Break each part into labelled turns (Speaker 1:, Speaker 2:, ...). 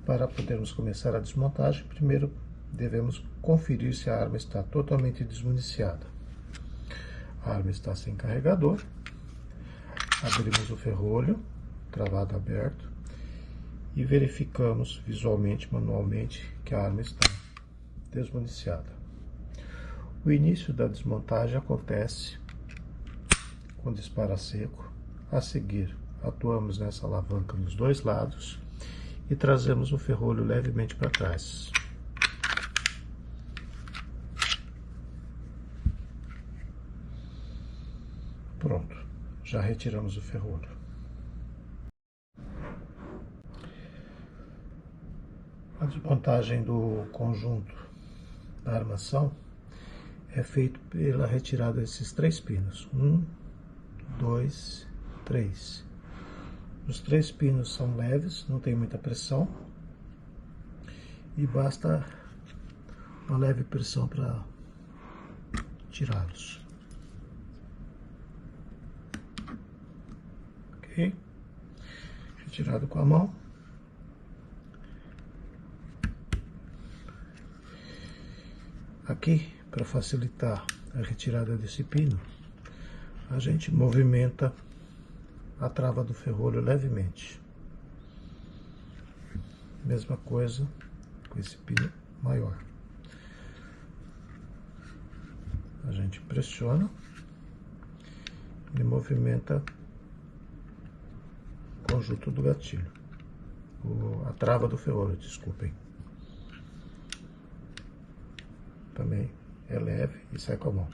Speaker 1: Para podermos começar a desmontagem, primeiro devemos conferir se a arma está totalmente desmuniciada. A arma está sem carregador. Abrimos o ferrolho, travado aberto, e verificamos visualmente, manualmente, que a arma está desmuniciada. O início da desmontagem acontece com disparo a seco. A seguir, atuamos nessa alavanca nos dois lados e trazemos o ferrolho levemente para trás. Pronto, já retiramos o ferrolho. A desmontagem do conjunto da armação é feita pela retirada desses 3 pinos. 1, 2, 3. Os 3 pinos são leves, não tem muita pressão. E basta uma leve pressão para tirá-los. Ok? Retirado com a mão. Aqui, para facilitar a retirada desse pino, a gente movimenta a trava do ferrolho levemente. Mesma coisa com esse pino maior. A gente pressiona e movimenta o conjunto do gatilho. A trava do ferrolho, desculpem. Também é leve e sai com a mão.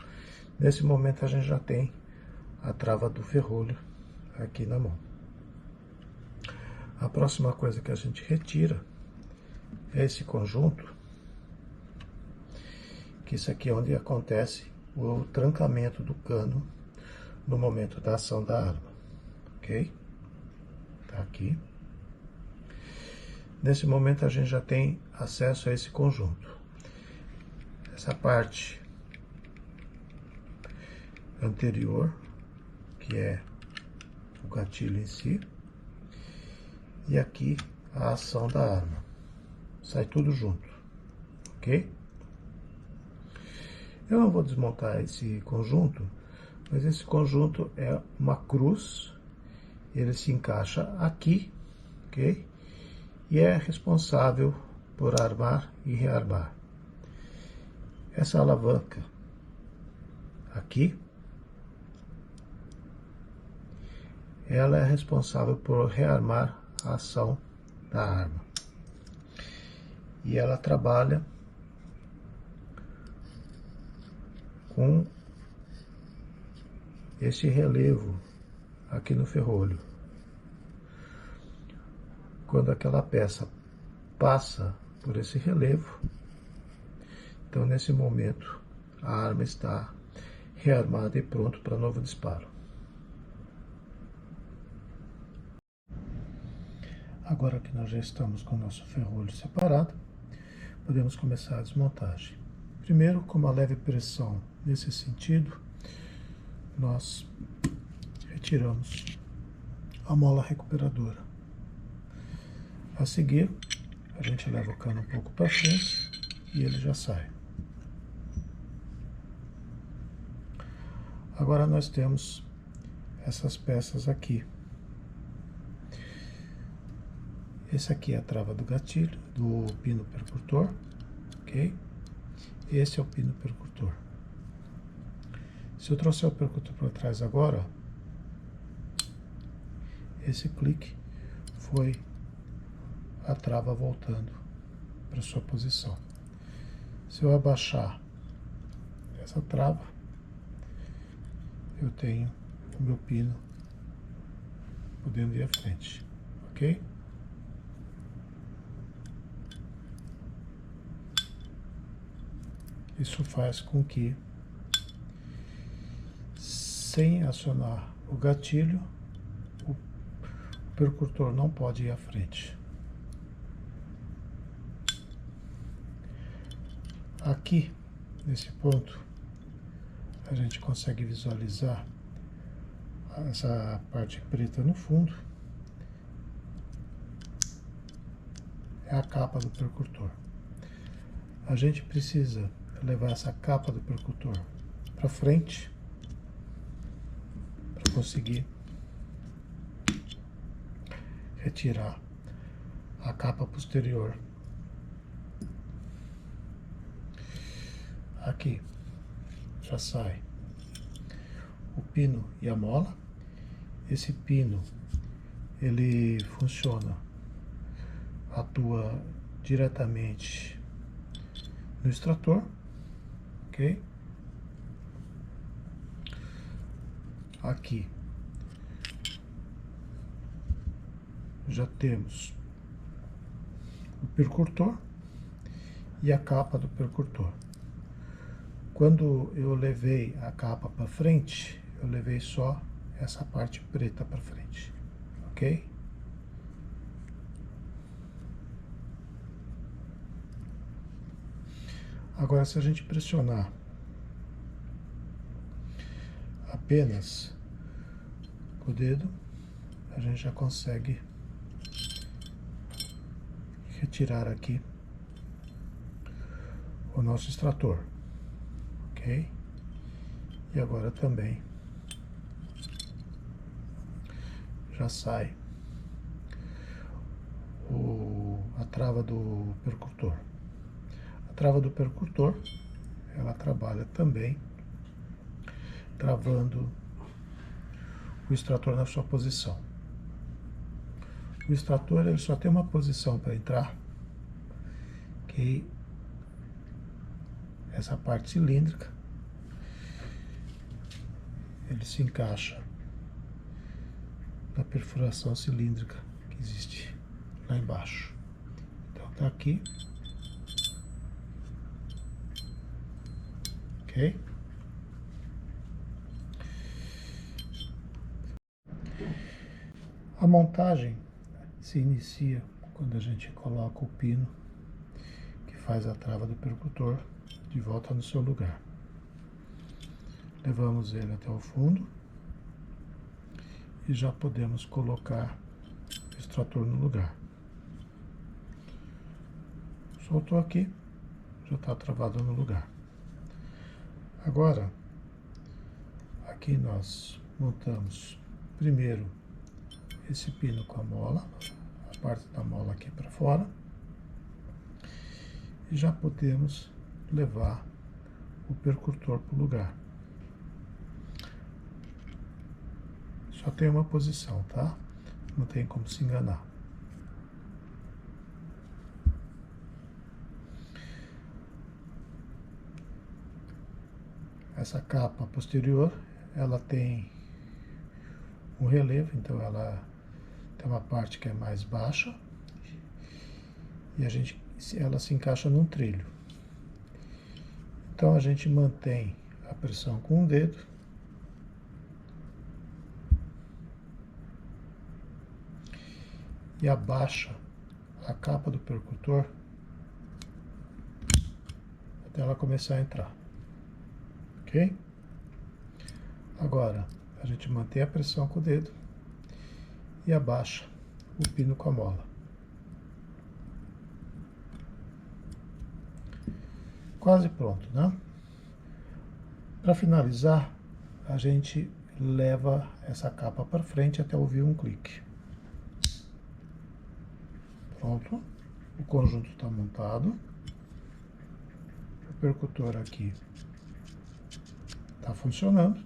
Speaker 1: Nesse momento a gente já tem a trava do ferrolho aqui na mão. A próxima coisa que a gente retira é esse conjunto, que isso aqui é onde acontece o trancamento do cano no momento da ação da arma, ok? Tá aqui. Nesse momento a gente já tem acesso a esse conjunto. Essa parte anterior, que é o gatilho em si, e aqui a ação da arma. Sai tudo junto, ok? Eu não vou desmontar esse conjunto, mas esse conjunto é uma cruz, ele se encaixa aqui, ok? E é responsável por armar e rearmar. Essa alavanca aqui, ela é responsável por rearmar a ação da arma. E ela trabalha com esse relevo aqui no ferrolho. Quando aquela peça passa por esse relevo, então nesse momento a arma está rearmada e pronto para novo disparo. Agora que nós já estamos com o nosso ferrolho separado, podemos começar a desmontagem. Primeiro, com uma leve pressão nesse sentido, nós retiramos a mola recuperadora. A seguir, a gente leva o cano um pouco para frente e ele já sai. Agora nós temos essas peças aqui. Esse aqui é a trava do gatilho, do pino percutor, ok? Esse é o pino percutor. Se eu trouxer o percutor para trás agora, esse clique foi a trava voltando para sua posição. Se eu abaixar essa trava, eu tenho o meu pino podendo ir à frente, ok? Isso faz com que, sem acionar o gatilho, o percutor não pode ir à frente. Aqui, nesse ponto, a gente consegue visualizar essa parte preta no fundo. é a capa do percutor. A gente precisa levar essa capa do percutor para frente para conseguir retirar a capa posterior. Aqui já sai o pino e a mola. Esse pino ele funciona, atua diretamente no extrator, ok? Aqui já temos o percutor e a capa do percutor. Quando eu levei a capa para frente, eu levei só essa parte preta para frente, ok? Agora, se a gente pressionar apenas com o dedo, a gente já consegue retirar aqui o nosso extrator, ok? E agora também já sai a trava do percutor. A trava do percutor, ela trabalha também travando o extrator na sua posição. O extrator ele só tem uma posição para entrar, que é essa parte cilíndrica. Ele se encaixa na perfuração cilíndrica que existe lá embaixo. Então tá aqui. Ok? A montagem se inicia quando a gente coloca o pino que faz a trava do percutor de volta no seu lugar. Levamos ele até o fundo e já podemos colocar o extrator no lugar. Soltou aqui, já está travado no lugar. Agora, aqui nós montamos primeiro esse pino com a mola, a parte da mola aqui para fora, e já podemos levar o percutor para o lugar. Só tem uma posição, tá? Não tem como se enganar. Essa capa posterior, ela tem um relevo, então ela tem uma parte que é mais baixa e ela se encaixa num trilho. Então a gente mantém a pressão com um dedo e abaixa a capa do percutor até ela começar a entrar. Ok? Agora, a gente mantém a pressão com o dedo e abaixa o pino com a mola. Quase pronto, né? Para finalizar, a gente leva essa capa para frente até ouvir um clique. Pronto. O conjunto está montado. O percutor aqui está funcionando.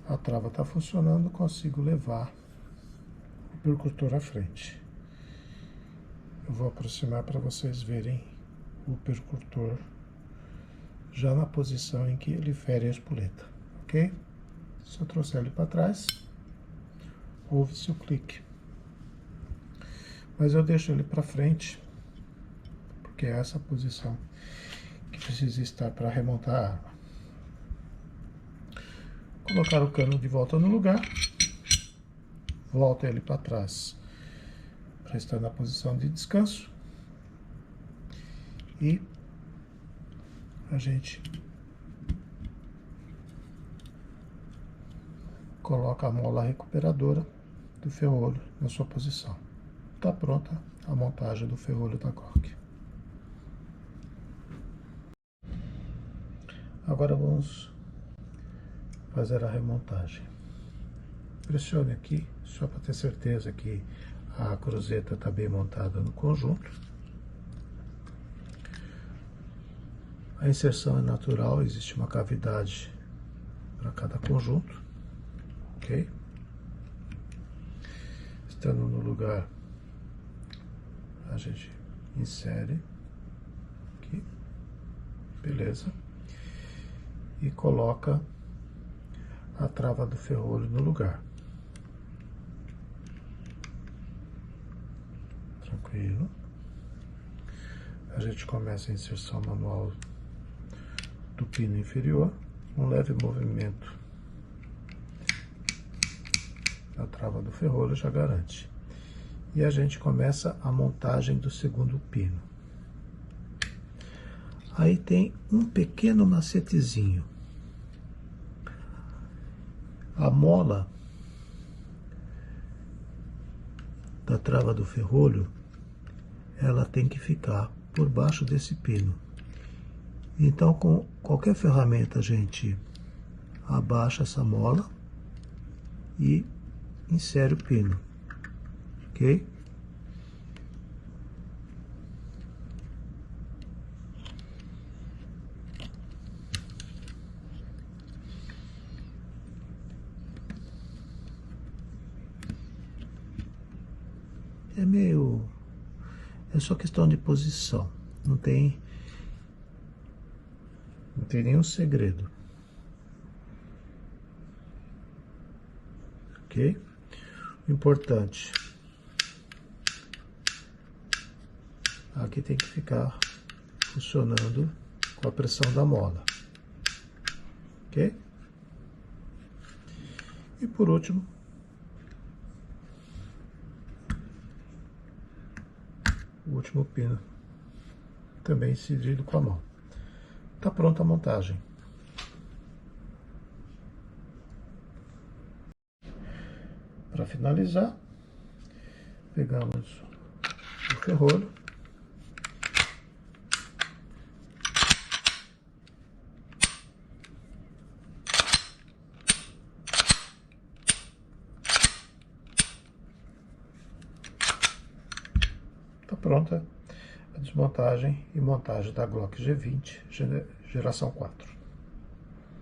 Speaker 1: A trava está funcionando, consigo levar o percutor à frente. Eu vou aproximar para vocês verem o percutor já na posição em que ele fere a espoleta, ok? Se eu trouxer ele para trás, ouve-se o clique. Mas eu deixo ele para frente, porque é essa posição que precisa estar para remontar a arma. Colocar o cano de volta no lugar, volta ele para trás para estar na posição de descanso e a gente coloca a mola recuperadora do ferrolho na sua posição. Está pronta a montagem do ferrolho da Glock. Agora vamos fazer a remontagem. Pressione aqui, só para ter certeza que a cruzeta está bem montada no conjunto. A inserção é natural, existe uma cavidade para cada conjunto, ok? Estando no lugar, a gente insere aqui, beleza? E coloca a trava do ferrolho no lugar. Tranquilo. A gente começa a inserção manual do pino inferior, um leve movimento da trava do ferrolho já garante. E a gente começa a montagem do segundo pino. Aí tem um pequeno macetezinho. A mola da trava do ferrolho, ela tem que ficar por baixo desse pino. Então, com qualquer ferramenta, a gente abaixa essa mola e insere o pino, ok? É só questão de posição, não tem nenhum segredo, ok? O importante, aqui tem que ficar funcionando com a pressão da mola, ok? E por último, o último pino, também inserido com a mão. Está pronta a montagem. Para finalizar, pegamos o ferrolho, está pronta a desmontagem e montagem da Glock G20 geração 4.